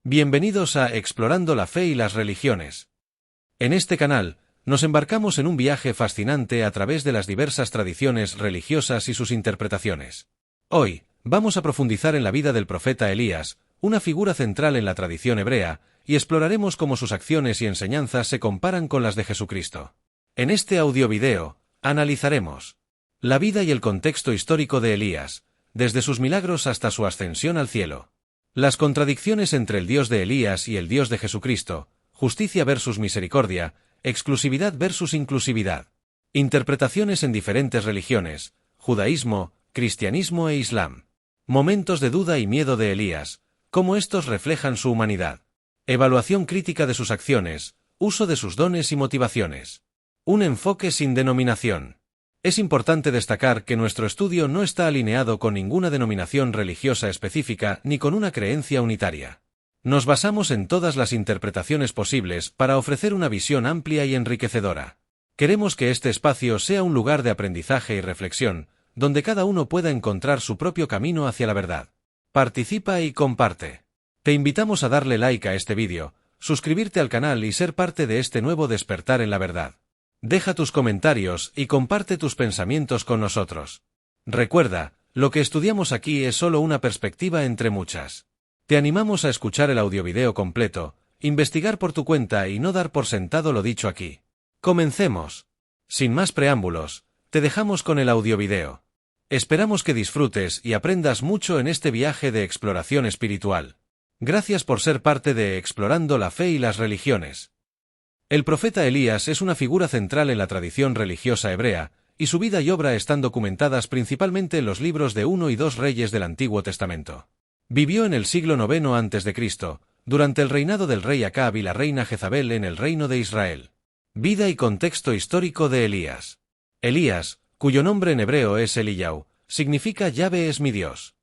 Bienvenidos a Explorando la Fe y las Religiones. En este canal, nos embarcamos en un viaje fascinante a través de las diversas tradiciones religiosas y sus interpretaciones. Hoy, vamos a profundizar en la vida del profeta Elías, una figura central en la tradición hebrea, y exploraremos cómo sus acciones y enseñanzas se comparan con las de Jesucristo. En este audio-video, analizaremos la vida y el contexto histórico de Elías, desde sus milagros hasta su ascensión al cielo. Las contradicciones entre el Dios de Elías y el Dios de Jesucristo, justicia versus misericordia, exclusividad versus inclusividad. Interpretaciones en diferentes religiones, judaísmo, cristianismo e islam. Momentos de duda y miedo de Elías, cómo estos reflejan su humanidad. Evaluación crítica de sus acciones, uso de sus dones y motivaciones. Un enfoque sin denominación. Es importante destacar que nuestro estudio no está alineado con ninguna denominación religiosa específica ni con una creencia unitaria. Nos basamos en todas las interpretaciones posibles para ofrecer una visión amplia y enriquecedora. Queremos que este espacio sea un lugar de aprendizaje y reflexión, donde cada uno pueda encontrar su propio camino hacia la verdad. Participa y comparte. Te invitamos a darle like a este vídeo, suscribirte al canal y ser parte de este nuevo despertar en la verdad. Deja tus comentarios y comparte tus pensamientos con nosotros. Recuerda, lo que estudiamos aquí es solo una perspectiva entre muchas. Te animamos a escuchar el audiovideo completo, investigar por tu cuenta y no dar por sentado lo dicho aquí. Comencemos. Sin más preámbulos, te dejamos con el audiovideo. Esperamos que disfrutes y aprendas mucho en este viaje de exploración espiritual. Gracias por ser parte de Explorando la Fe y las Religiones. El profeta Elías es una figura central en la tradición religiosa hebrea, y su vida y obra están documentadas principalmente en los libros de 1 y 2 Reyes del Antiguo Testamento. Vivió en el siglo IX a.C., durante el reinado del rey Acab y la reina Jezabel en el reino de Israel. Vida y contexto histórico de Elías. Elías, cuyo nombre en hebreo es Eliyahu, significa Yahvé es mi Dios.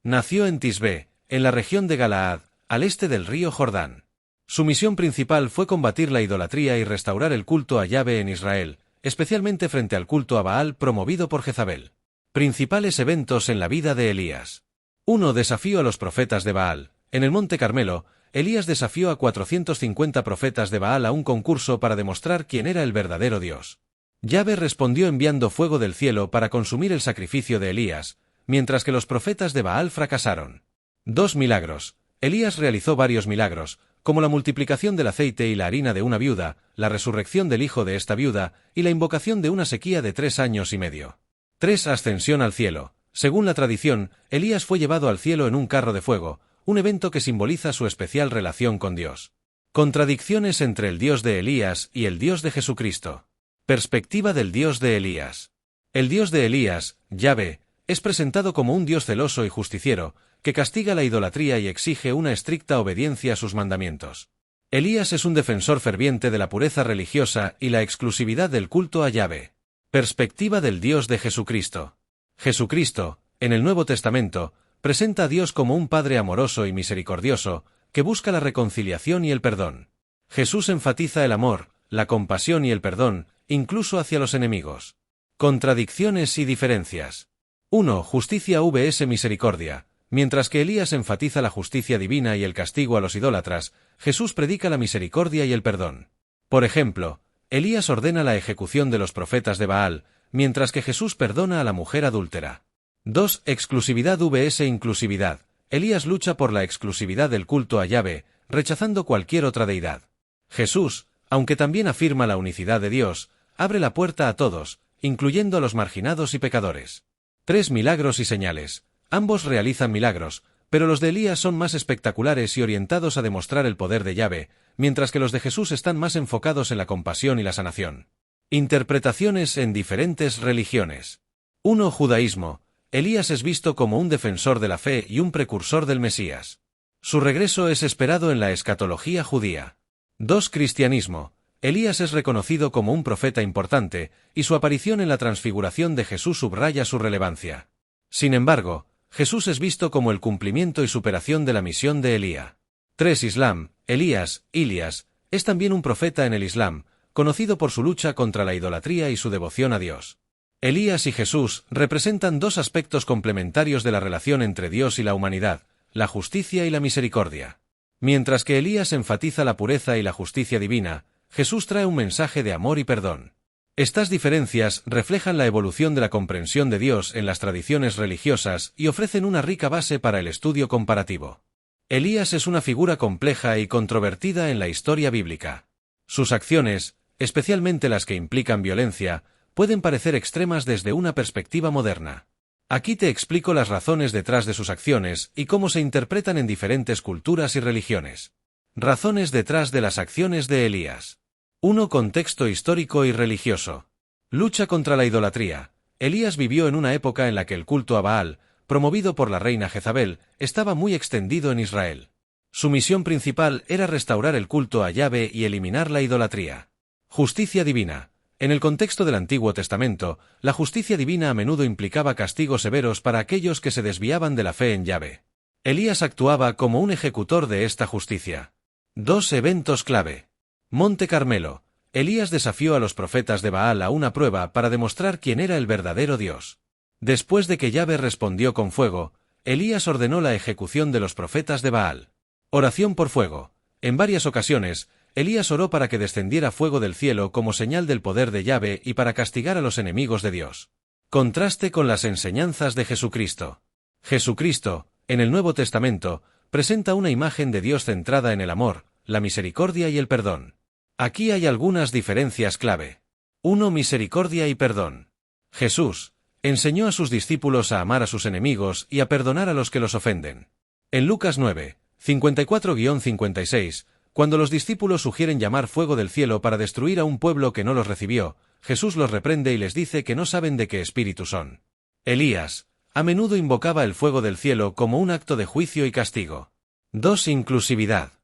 Nació en Tisbe, en la región de Galaad, al este del río Jordán. Su misión principal fue combatir la idolatría y restaurar el culto a Yahvé en Israel, especialmente frente al culto a Baal promovido por Jezabel. Principales eventos en la vida de Elías. 1. Desafío a los profetas de Baal. En el Monte Carmelo, Elías desafió a 450 profetas de Baal a un concurso para demostrar quién era el verdadero Dios. Yahvé respondió enviando fuego del cielo para consumir el sacrificio de Elías, mientras que los profetas de Baal fracasaron. 2. Milagros. Elías realizó varios milagros, como la multiplicación del aceite y la harina de una viuda, la resurrección del hijo de esta viuda, y la invocación de una sequía de 3 años y medio. 3. Ascensión al cielo. Según la tradición, Elías fue llevado al cielo en un carro de fuego, un evento que simboliza su especial relación con Dios. Contradicciones entre el Dios de Elías y el Dios de Jesucristo. Perspectiva del Dios de Elías. El Dios de Elías, Yahvé, es presentado como un Dios celoso y justiciero, que castiga la idolatría y exige una estricta obediencia a sus mandamientos. Elías es un defensor ferviente de la pureza religiosa y la exclusividad del culto a Yahvé. Perspectiva del Dios de Jesucristo. Jesucristo, en el Nuevo Testamento, presenta a Dios como un Padre amoroso y misericordioso, que busca la reconciliación y el perdón. Jesús enfatiza el amor, la compasión y el perdón, incluso hacia los enemigos. Contradicciones y diferencias. 1. Justicia vs misericordia. Mientras que Elías enfatiza la justicia divina y el castigo a los idólatras, Jesús predica la misericordia y el perdón. Por ejemplo, Elías ordena la ejecución de los profetas de Baal, mientras que Jesús perdona a la mujer adúltera. 2. Exclusividad vs inclusividad. Elías lucha por la exclusividad del culto a Yahvé, rechazando cualquier otra deidad. Jesús, aunque también afirma la unicidad de Dios, abre la puerta a todos, incluyendo a los marginados y pecadores. 3. Milagros y señales. Ambos realizan milagros, pero los de Elías son más espectaculares y orientados a demostrar el poder de Yahvé, mientras que los de Jesús están más enfocados en la compasión y la sanación. Interpretaciones en diferentes religiones. 1. Judaísmo. Elías es visto como un defensor de la fe y un precursor del Mesías. Su regreso es esperado en la escatología judía. 2. Cristianismo. Elías es reconocido como un profeta importante, y su aparición en la transfiguración de Jesús subraya su relevancia. Sin embargo, Jesús es visto como el cumplimiento y superación de la misión de Elías. 3. Islam. Elías, Ilias, es también un profeta en el Islam, conocido por su lucha contra la idolatría y su devoción a Dios. Elías y Jesús representan dos aspectos complementarios de la relación entre Dios y la humanidad, la justicia y la misericordia. Mientras que Elías enfatiza la pureza y la justicia divina, Jesús trae un mensaje de amor y perdón. Estas diferencias reflejan la evolución de la comprensión de Dios en las tradiciones religiosas y ofrecen una rica base para el estudio comparativo. Elías es una figura compleja y controvertida en la historia bíblica. Sus acciones, especialmente las que implican violencia, pueden parecer extremas desde una perspectiva moderna. Aquí te explico las razones detrás de sus acciones y cómo se interpretan en diferentes culturas y religiones. Razones detrás de las acciones de Elías. 1. Contexto histórico y religioso. Lucha contra la idolatría. Elías vivió en una época en la que el culto a Baal, promovido por la reina Jezabel, estaba muy extendido en Israel. Su misión principal era restaurar el culto a Yahvé y eliminar la idolatría. Justicia divina. En el contexto del Antiguo Testamento, la justicia divina a menudo implicaba castigos severos para aquellos que se desviaban de la fe en Yahvé. Elías actuaba como un ejecutor de esta justicia. 2. Eventos clave. Monte Carmelo. Elías desafió a los profetas de Baal a una prueba para demostrar quién era el verdadero Dios. Después de que Yahvé respondió con fuego, Elías ordenó la ejecución de los profetas de Baal. Oración por fuego. En varias ocasiones, Elías oró para que descendiera fuego del cielo como señal del poder de Yahvé y para castigar a los enemigos de Dios. Contraste con las enseñanzas de Jesucristo. Jesucristo, en el Nuevo Testamento, presenta una imagen de Dios centrada en el amor, la misericordia y el perdón. Aquí hay algunas diferencias clave. 1. Misericordia y perdón. Jesús enseñó a sus discípulos a amar a sus enemigos y a perdonar a los que los ofenden. En Lucas 9, 54-56, cuando los discípulos sugieren llamar fuego del cielo para destruir a un pueblo que no los recibió, Jesús los reprende y les dice que no saben de qué espíritu son. Elías a menudo invocaba el fuego del cielo como un acto de juicio y castigo. 2. Inclusividad.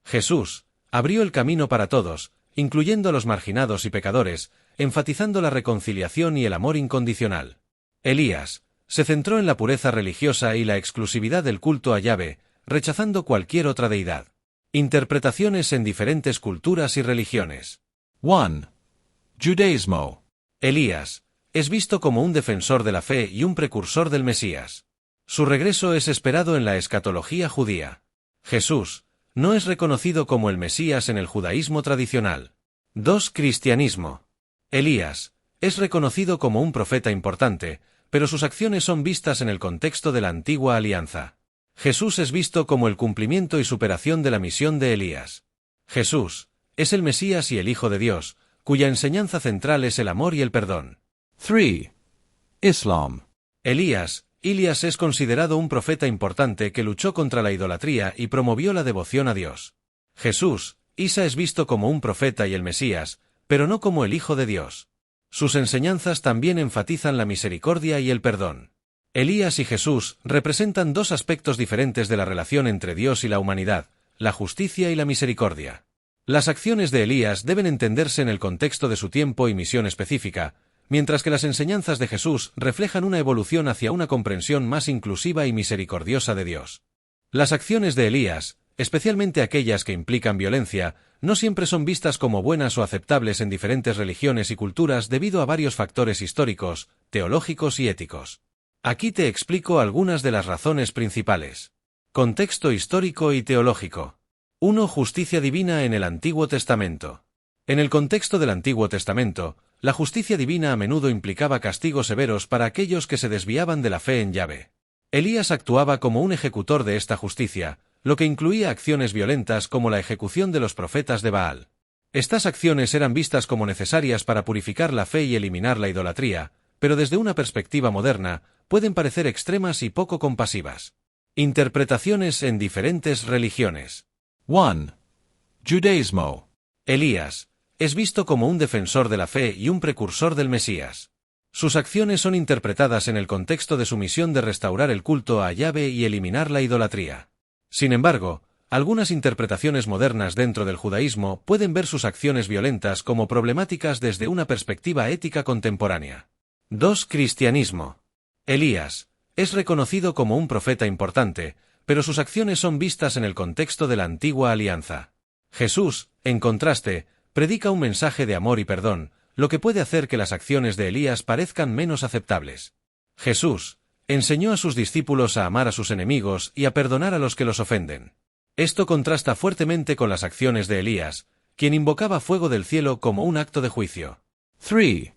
Jesús abrió el camino para todos, incluyendo a los marginados y pecadores, enfatizando la reconciliación y el amor incondicional. Elías se centró en la pureza religiosa y la exclusividad del culto a Yahvé, rechazando cualquier otra deidad. Interpretaciones en diferentes culturas y religiones. 1. Judaísmo. Elías es visto como un defensor de la fe y un precursor del Mesías. Su regreso es esperado en la escatología judía. Jesús no es reconocido como el Mesías en el judaísmo tradicional. 2. Cristianismo. Elías es reconocido como un profeta importante, pero sus acciones son vistas en el contexto de la antigua alianza. Jesús es visto como el cumplimiento y superación de la misión de Elías. Jesús es el Mesías y el Hijo de Dios, cuya enseñanza central es el amor y el perdón. 3. Islam. Elías es considerado un profeta importante que luchó contra la idolatría y promovió la devoción a Dios. Jesús, Isa es visto como un profeta y el Mesías, pero no como el Hijo de Dios. Sus enseñanzas también enfatizan la misericordia y el perdón. Elías y Jesús representan dos aspectos diferentes de la relación entre Dios y la humanidad, la justicia y la misericordia. Las acciones de Elías deben entenderse en el contexto de su tiempo y misión específica, mientras que las enseñanzas de Jesús reflejan una evolución hacia una comprensión más inclusiva y misericordiosa de Dios. Las acciones de Elías, especialmente aquellas que implican violencia, no siempre son vistas como buenas o aceptables en diferentes religiones y culturas debido a varios factores históricos, teológicos y éticos. Aquí te explico algunas de las razones principales. Contexto histórico y teológico. 1. Justicia divina en el Antiguo Testamento. En el contexto del Antiguo Testamento, la justicia divina a menudo implicaba castigos severos para aquellos que se desviaban de la fe en Yahvé. Elías actuaba como un ejecutor de esta justicia, lo que incluía acciones violentas como la ejecución de los profetas de Baal. Estas acciones eran vistas como necesarias para purificar la fe y eliminar la idolatría, pero desde una perspectiva moderna, pueden parecer extremas y poco compasivas. Interpretaciones en diferentes religiones. 1. Judaísmo. Elías es visto como un defensor de la fe y un precursor del Mesías. Sus acciones son interpretadas en el contexto de su misión de restaurar el culto a Yahvé y eliminar la idolatría. Sin embargo, algunas interpretaciones modernas dentro del judaísmo pueden ver sus acciones violentas como problemáticas desde una perspectiva ética contemporánea. 2. Cristianismo. Elías es reconocido como un profeta importante, pero sus acciones son vistas en el contexto de la antigua alianza. Jesús, en contraste, predica un mensaje de amor y perdón, lo que puede hacer que las acciones de Elías parezcan menos aceptables. Jesús enseñó a sus discípulos a amar a sus enemigos y a perdonar a los que los ofenden. Esto contrasta fuertemente con las acciones de Elías, quien invocaba fuego del cielo como un acto de juicio. 3.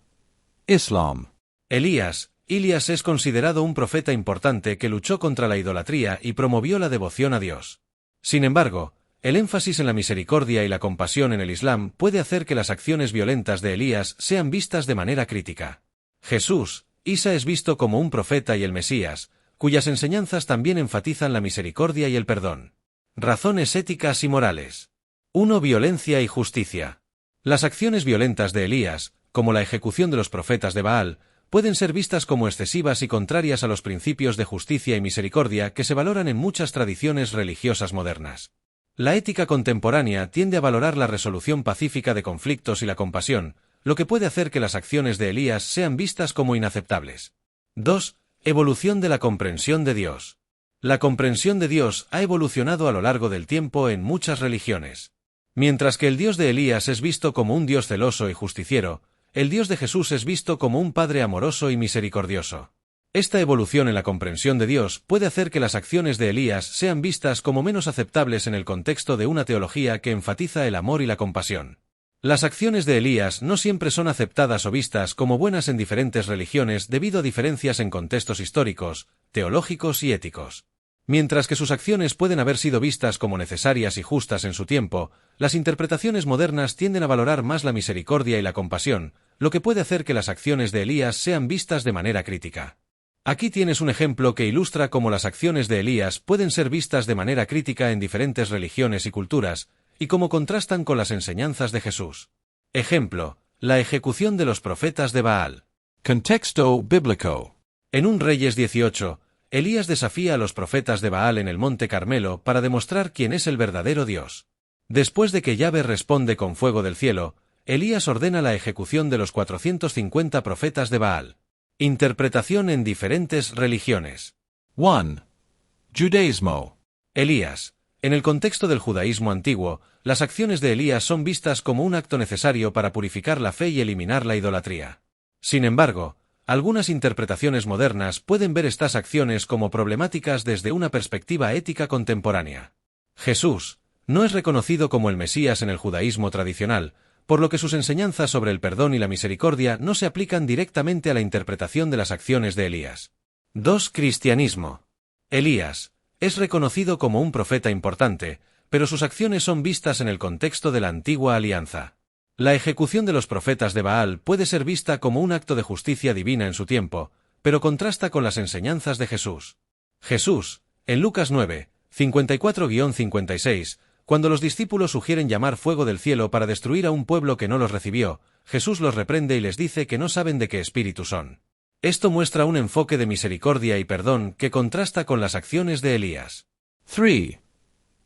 Islam. Elías es considerado un profeta importante que luchó contra la idolatría y promovió la devoción a Dios. Sin embargo, el énfasis en la misericordia y la compasión en el Islam puede hacer que las acciones violentas de Elías sean vistas de manera crítica. Jesús, Isa es visto como un profeta y el Mesías, cuyas enseñanzas también enfatizan la misericordia y el perdón. Razones éticas y morales. 1. Violencia y justicia. Las acciones violentas de Elías, como la ejecución de los profetas de Baal, pueden ser vistas como excesivas y contrarias a los principios de justicia y misericordia que se valoran en muchas tradiciones religiosas modernas. La ética contemporánea tiende a valorar la resolución pacífica de conflictos y la compasión, lo que puede hacer que las acciones de Elías sean vistas como inaceptables. 2. Evolución de la comprensión de Dios. La comprensión de Dios ha evolucionado a lo largo del tiempo en muchas religiones. Mientras que el Dios de Elías es visto como un Dios celoso y justiciero, el Dios de Jesús es visto como un Padre amoroso y misericordioso. Esta evolución en la comprensión de Dios puede hacer que las acciones de Elías sean vistas como menos aceptables en el contexto de una teología que enfatiza el amor y la compasión. Las acciones de Elías no siempre son aceptadas o vistas como buenas en diferentes religiones debido a diferencias en contextos históricos, teológicos y éticos. Mientras que sus acciones pueden haber sido vistas como necesarias y justas en su tiempo, las interpretaciones modernas tienden a valorar más la misericordia y la compasión, lo que puede hacer que las acciones de Elías sean vistas de manera crítica. Aquí tienes un ejemplo que ilustra cómo las acciones de Elías pueden ser vistas de manera crítica en diferentes religiones y culturas, y cómo contrastan con las enseñanzas de Jesús. Ejemplo, la ejecución de los profetas de Baal. Contexto bíblico. En 1 Reyes 18, Elías desafía a los profetas de Baal en el monte Carmelo para demostrar quién es el verdadero Dios. Después de que Yahvé responde con fuego del cielo, Elías ordena la ejecución de los 450 profetas de Baal. Interpretación en diferentes religiones. 1. Judaísmo. Elías. En el contexto del judaísmo antiguo, las acciones de Elías son vistas como un acto necesario para purificar la fe y eliminar la idolatría. Sin embargo, algunas interpretaciones modernas pueden ver estas acciones como problemáticas desde una perspectiva ética contemporánea. Jesús no es reconocido como el Mesías en el judaísmo tradicional, por lo que sus enseñanzas sobre el perdón y la misericordia no se aplican directamente a la interpretación de las acciones de Elías. 2. Cristianismo. Elías es reconocido como un profeta importante, pero sus acciones son vistas en el contexto de la antigua alianza. La ejecución de los profetas de Baal puede ser vista como un acto de justicia divina en su tiempo, pero contrasta con las enseñanzas de Jesús. Jesús, en Lucas 9, 54-56, cuando los discípulos sugieren llamar fuego del cielo para destruir a un pueblo que no los recibió, Jesús los reprende y les dice que no saben de qué espíritu son. Esto muestra un enfoque de misericordia y perdón que contrasta con las acciones de Elías. 3.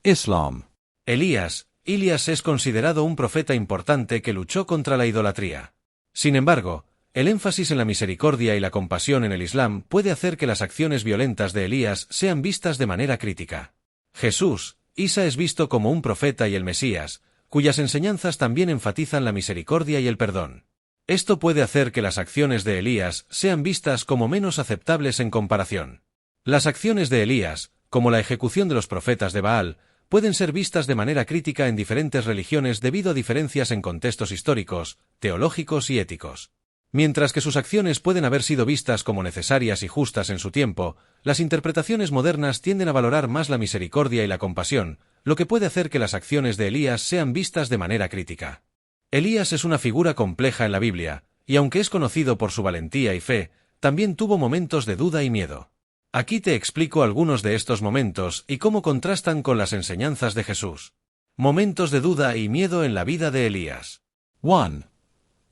Islam. Elías es considerado un profeta importante que luchó contra la idolatría. Sin embargo, el énfasis en la misericordia y la compasión en el Islam puede hacer que las acciones violentas de Elías sean vistas de manera crítica. Jesús, Isa es visto como un profeta y el Mesías, cuyas enseñanzas también enfatizan la misericordia y el perdón. Esto puede hacer que las acciones de Elías sean vistas como menos aceptables en comparación. Las acciones de Elías, como la ejecución de los profetas de Baal, pueden ser vistas de manera crítica en diferentes religiones debido a diferencias en contextos históricos, teológicos y éticos. Mientras que sus acciones pueden haber sido vistas como necesarias y justas en su tiempo, las interpretaciones modernas tienden a valorar más la misericordia y la compasión, lo que puede hacer que las acciones de Elías sean vistas de manera crítica. Elías es una figura compleja en la Biblia, y aunque es conocido por su valentía y fe, también tuvo momentos de duda y miedo. Aquí te explico algunos de estos momentos y cómo contrastan con las enseñanzas de Jesús. Momentos de duda y miedo en la vida de Elías. 1.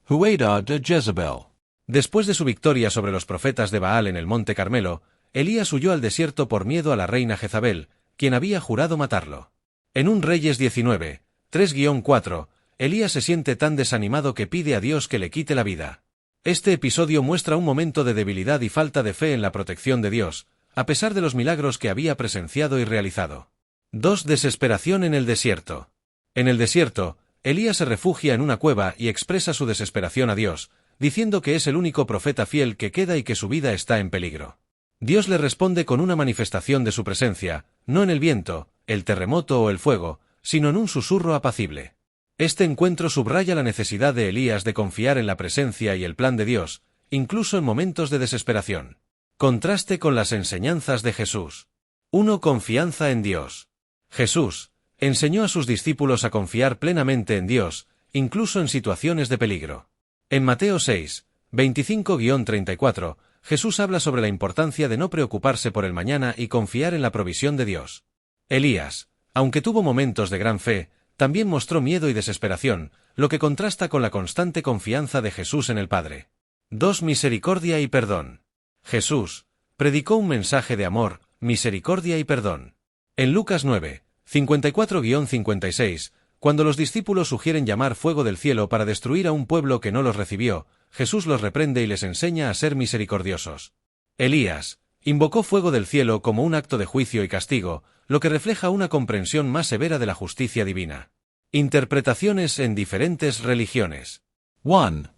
Huida de Jezebel. Después de su victoria sobre los profetas de Baal en el monte Carmelo, Elías huyó al desierto por miedo a la reina Jezabel, quien había jurado matarlo. En 1 Reyes 19, 3-4, Elías se siente tan desanimado que pide a Dios que le quite la vida. Este episodio muestra un momento de debilidad y falta de fe en la protección de Dios, a pesar de los milagros que había presenciado y realizado. 2. Desesperación en el desierto. En el desierto, Elías se refugia en una cueva y expresa su desesperación a Dios, diciendo que es el único profeta fiel que queda y que su vida está en peligro. Dios le responde con una manifestación de su presencia, no en el viento, el terremoto o el fuego, sino en un susurro apacible. Este encuentro subraya la necesidad de Elías de confiar en la presencia y el plan de Dios, incluso en momentos de desesperación. Contraste con las enseñanzas de Jesús. 1. Confianza en Dios. Jesús enseñó a sus discípulos a confiar plenamente en Dios, incluso en situaciones de peligro. En Mateo 6, 25-34, Jesús habla sobre la importancia de no preocuparse por el mañana y confiar en la provisión de Dios. Elías, aunque tuvo momentos de gran fe, también mostró miedo y desesperación, lo que contrasta con la constante confianza de Jesús en el Padre. 2. Misericordia y perdón. Jesús predicó un mensaje de amor, misericordia y perdón. En Lucas 9, 54-56, cuando los discípulos sugieren llamar fuego del cielo para destruir a un pueblo que no los recibió, Jesús los reprende y les enseña a ser misericordiosos. Elías invocó fuego del cielo como un acto de juicio y castigo, lo que refleja una comprensión más severa de la justicia divina. Interpretaciones en diferentes religiones. 1.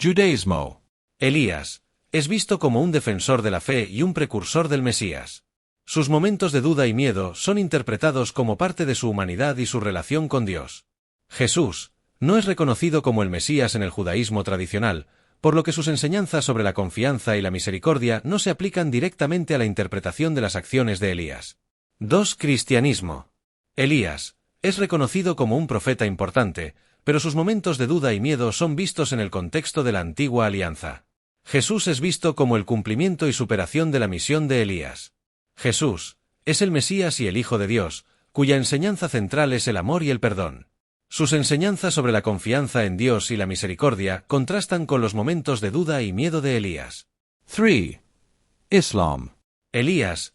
Judaismo. Elías es visto como un defensor de la fe y un precursor del Mesías. Sus momentos de duda y miedo son interpretados como parte de su humanidad y su relación con Dios. Jesús no es reconocido como el Mesías en el judaísmo tradicional, por lo que sus enseñanzas sobre la confianza y la misericordia no se aplican directamente a la interpretación de las acciones de Elías. 2. Cristianismo. Elías es reconocido como un profeta importante, pero sus momentos de duda y miedo son vistos en el contexto de la antigua alianza. Jesús es visto como el cumplimiento y superación de la misión de Elías. Jesús es el Mesías y el Hijo de Dios, cuya enseñanza central es el amor y el perdón. Sus enseñanzas sobre la confianza en Dios y la misericordia contrastan con los momentos de duda y miedo de Elías. 3. Islam. Elías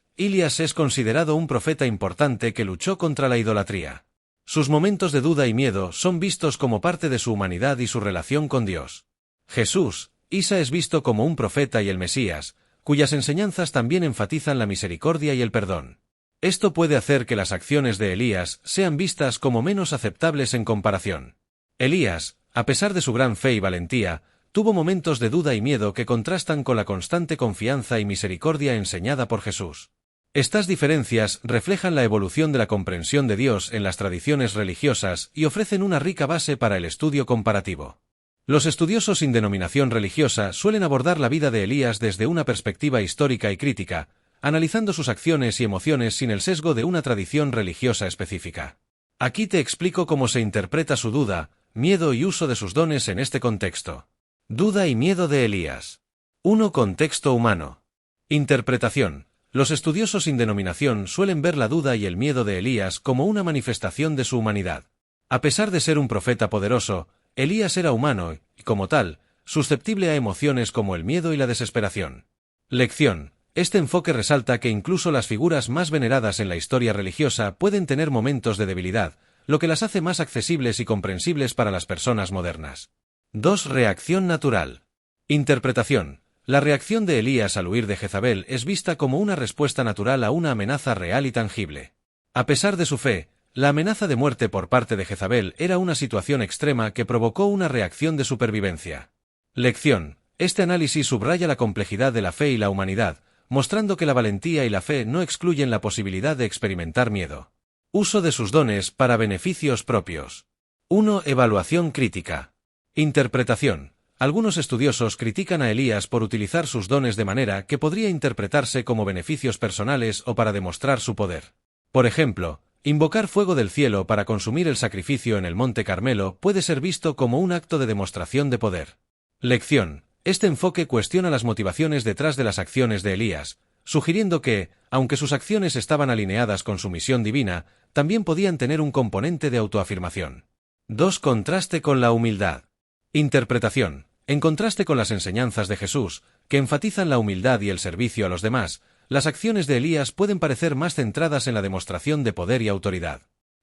es considerado un profeta importante que luchó contra la idolatría. Sus momentos de duda y miedo son vistos como parte de su humanidad y su relación con Dios. Jesús Isa es visto como un profeta y el Mesías, cuyas enseñanzas también enfatizan la misericordia y el perdón. Esto puede hacer que las acciones de Elías sean vistas como menos aceptables en comparación. Elías, a pesar de su gran fe y valentía, tuvo momentos de duda y miedo que contrastan con la constante confianza y misericordia enseñada por Jesús. Estas diferencias reflejan la evolución de la comprensión de Dios en las tradiciones religiosas y ofrecen una rica base para el estudio comparativo. Los estudiosos sin denominación religiosa suelen abordar la vida de Elías desde una perspectiva histórica y crítica, analizando sus acciones y emociones sin el sesgo de una tradición religiosa específica. Aquí te explico cómo se interpreta su duda, miedo y uso de sus dones en este contexto. Duda y miedo de Elías. 1. Contexto humano. Interpretación. Los estudiosos sin denominación suelen ver la duda y el miedo de Elías como una manifestación de su humanidad. A pesar de ser un profeta poderoso, Elías era humano y, como tal, susceptible a emociones como el miedo y la desesperación. Lección. Este enfoque resalta que incluso las figuras más veneradas en la historia religiosa pueden tener momentos de debilidad, lo que las hace más accesibles y comprensibles para las personas modernas. 2. Reacción natural. Interpretación. La reacción de Elías al huir de Jezabel es vista como una respuesta natural a una amenaza real y tangible. A pesar de su fe, la amenaza de muerte por parte de Jezabel era una situación extrema que provocó una reacción de supervivencia. Lección. Este análisis subraya la complejidad de la fe y la humanidad, mostrando que la valentía y la fe no excluyen la posibilidad de experimentar miedo. Uso de sus dones para beneficios propios. 1. Evaluación crítica. Interpretación. Algunos estudiosos critican a Elías por utilizar sus dones de manera que podría interpretarse como beneficios personales o para demostrar su poder. Por ejemplo, invocar fuego del cielo para consumir el sacrificio en el Monte Carmelo puede ser visto como un acto de demostración de poder. Lección. Este enfoque cuestiona las motivaciones detrás de las acciones de Elías, sugiriendo que, aunque sus acciones estaban alineadas con su misión divina, también podían tener un componente de autoafirmación. 2. Contraste con la humildad. Interpretación. En contraste con las enseñanzas de Jesús, que enfatizan la humildad y el servicio a los demás, las acciones de Elías pueden parecer más centradas en la demostración de poder y autoridad.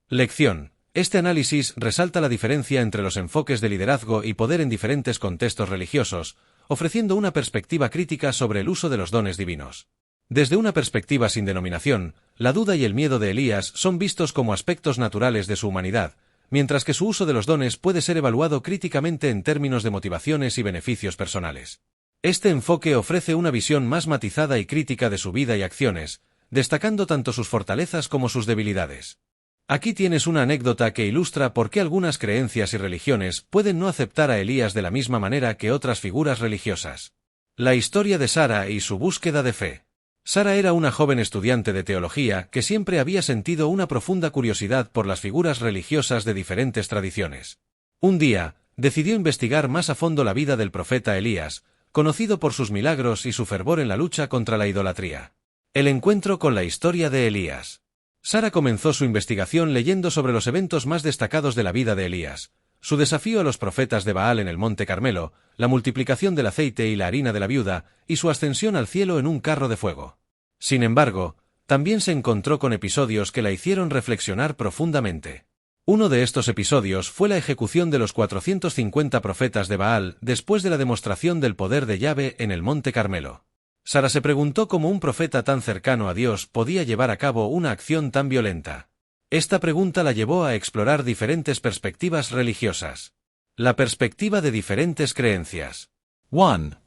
Lección. Este análisis resalta la diferencia entre los enfoques de liderazgo y poder en diferentes contextos religiosos, ofreciendo una perspectiva crítica sobre el uso de los dones divinos. Desde una perspectiva sin denominación, la duda y el miedo de Elías son vistos como aspectos naturales de su humanidad, mientras que su uso de los dones puede ser evaluado críticamente en términos de motivaciones y beneficios personales. Este enfoque ofrece una visión más matizada y crítica de su vida y acciones, destacando tanto sus fortalezas como sus debilidades. Aquí tienes una anécdota que ilustra por qué algunas creencias y religiones pueden no aceptar a Elías de la misma manera que otras figuras religiosas. La historia de Sara y su búsqueda de fe. Sara era una joven estudiante de teología que siempre había sentido una profunda curiosidad por las figuras religiosas de diferentes tradiciones. Un día, decidió investigar más a fondo la vida del profeta Elías, conocido por sus milagros y su fervor en la lucha contra la idolatría. El encuentro con la historia de Elías. Sara comenzó su investigación leyendo sobre los eventos más destacados de la vida de Elías, su desafío a los profetas de Baal en el Monte Carmelo, la multiplicación del aceite y la harina de la viuda, y su ascensión al cielo en un carro de fuego. Sin embargo, también se encontró con episodios que la hicieron reflexionar profundamente. Uno de estos episodios fue la ejecución de los 450 profetas de Baal después de la demostración del poder de Yahvé en el Monte Carmelo. Sara se preguntó cómo un profeta tan cercano a Dios podía llevar a cabo una acción tan violenta. Esta pregunta la llevó a explorar diferentes perspectivas religiosas. La perspectiva de diferentes creencias. 1.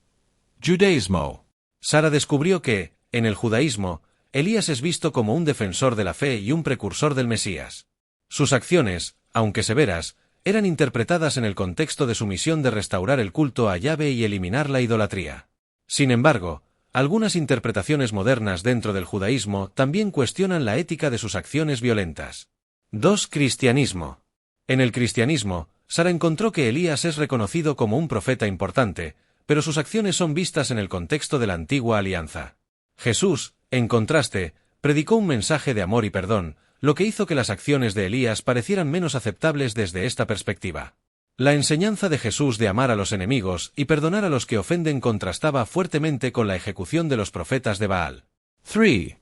Judaismo. Sara descubrió que, en el judaísmo, Elías es visto como un defensor de la fe y un precursor del Mesías. Sus acciones, aunque severas, eran interpretadas en el contexto de su misión de restaurar el culto a Yahvé y eliminar la idolatría. Sin embargo, algunas interpretaciones modernas dentro del judaísmo también cuestionan la ética de sus acciones violentas. 2. Cristianismo. En el cristianismo, Sara encontró que Elías es reconocido como un profeta importante, pero sus acciones son vistas en el contexto de la antigua alianza. Jesús, en contraste, predicó un mensaje de amor y perdón, lo que hizo que las acciones de Elías parecieran menos aceptables desde esta perspectiva. La enseñanza de Jesús de amar a los enemigos y perdonar a los que ofenden contrastaba fuertemente con la ejecución de los profetas de Baal. 3.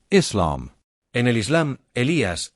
Islam. En el Islam, Elías,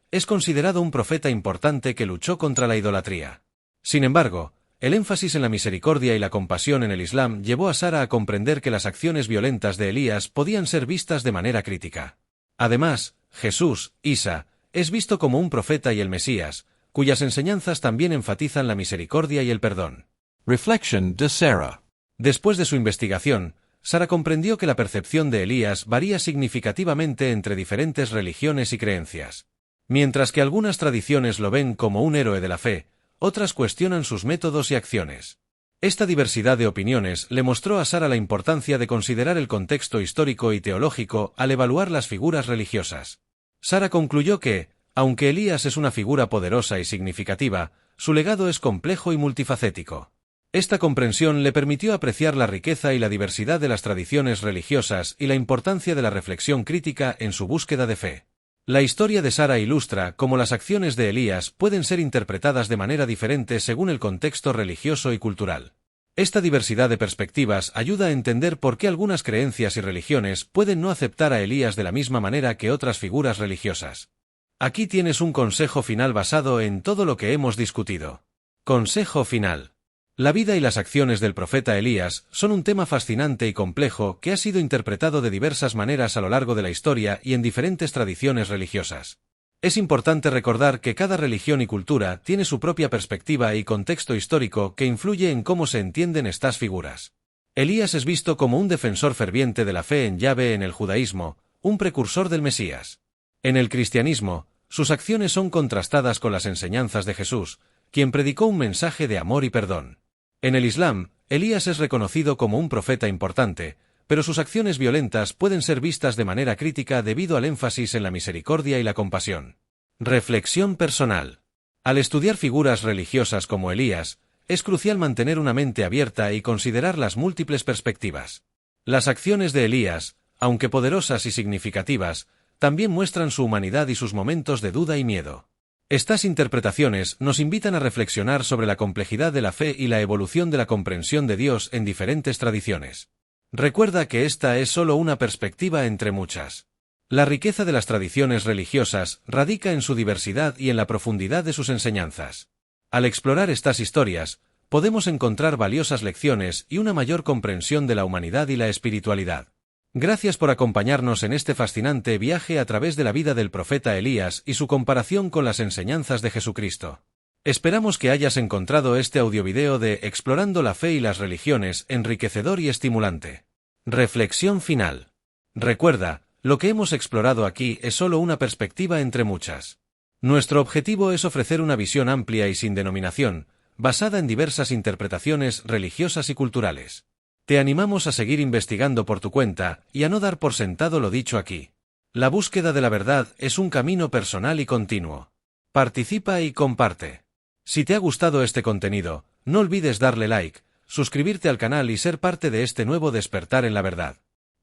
es considerado un profeta importante que luchó contra la idolatría. Sin embargo, el énfasis en la misericordia y la compasión en el Islam llevó a Sara a comprender que las acciones violentas de Elías podían ser vistas de manera crítica. Además, Jesús, Isa, es visto como un profeta y el Mesías, cuyas enseñanzas también enfatizan la misericordia y el perdón. Reflection de Sara. Después de su investigación, Sara comprendió que la percepción de Elías varía significativamente entre diferentes religiones y creencias. Mientras que algunas tradiciones lo ven como un héroe de la fe, otras cuestionan sus métodos y acciones. Esta diversidad de opiniones le mostró a Sara la importancia de considerar el contexto histórico y teológico al evaluar las figuras religiosas. Sara concluyó que, aunque Elías es una figura poderosa y significativa, su legado es complejo y multifacético. Esta comprensión le permitió apreciar la riqueza y la diversidad de las tradiciones religiosas y la importancia de la reflexión crítica en su búsqueda de fe. La historia de Sara ilustra cómo las acciones de Elías pueden ser interpretadas de manera diferente según el contexto religioso y cultural. Esta diversidad de perspectivas ayuda a entender por qué algunas creencias y religiones pueden no aceptar a Elías de la misma manera que otras figuras religiosas. Aquí tienes un consejo final basado en todo lo que hemos discutido. Consejo final. La vida y las acciones del profeta Elías son un tema fascinante y complejo que ha sido interpretado de diversas maneras a lo largo de la historia y en diferentes tradiciones religiosas. Es importante recordar que cada religión y cultura tiene su propia perspectiva y contexto histórico que influye en cómo se entienden estas figuras. Elías es visto como un defensor ferviente de la fe en Yahvé en el judaísmo, un precursor del Mesías. En el cristianismo, sus acciones son contrastadas con las enseñanzas de Jesús, quien predicó un mensaje de amor y perdón. En el Islam, Elías es reconocido como un profeta importante, pero sus acciones violentas pueden ser vistas de manera crítica debido al énfasis en la misericordia y la compasión. Reflexión personal. Al estudiar figuras religiosas como Elías, es crucial mantener una mente abierta y considerar las múltiples perspectivas. Las acciones de Elías, aunque poderosas y significativas, también muestran su humanidad y sus momentos de duda y miedo. Estas interpretaciones nos invitan a reflexionar sobre la complejidad de la fe y la evolución de la comprensión de Dios en diferentes tradiciones. Recuerda que esta es solo una perspectiva entre muchas. La riqueza de las tradiciones religiosas radica en su diversidad y en la profundidad de sus enseñanzas. Al explorar estas historias, podemos encontrar valiosas lecciones y una mayor comprensión de la humanidad y la espiritualidad. Gracias por acompañarnos en este fascinante viaje a través de la vida del profeta Elías y su comparación con las enseñanzas de Jesucristo. Esperamos que hayas encontrado este audiovideo de Explorando la fe y las religiones enriquecedor y estimulante. Reflexión final. Recuerda, Lo que hemos explorado aquí es solo una perspectiva entre muchas. Nuestro objetivo es ofrecer una visión amplia y sin denominación, basada en diversas interpretaciones religiosas y culturales. Te animamos a seguir investigando por tu cuenta y a no dar por sentado lo dicho aquí. La búsqueda de la verdad es un camino personal y continuo. Participa y comparte. Si te ha gustado este contenido, no olvides darle like, suscribirte al canal y ser parte de este nuevo despertar en la verdad.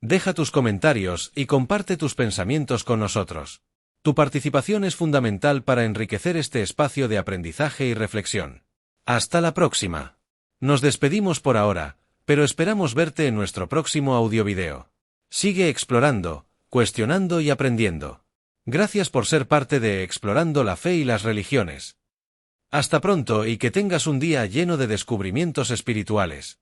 Deja tus comentarios y comparte tus pensamientos con nosotros. Tu participación es fundamental para enriquecer este espacio de aprendizaje y reflexión. Hasta la próxima. Nos despedimos por ahora, pero esperamos verte en nuestro próximo audiovideo. Sigue explorando, cuestionando y aprendiendo. Gracias por ser parte de Explorando la Fe y las Religiones. Hasta pronto y que tengas un día lleno de descubrimientos espirituales.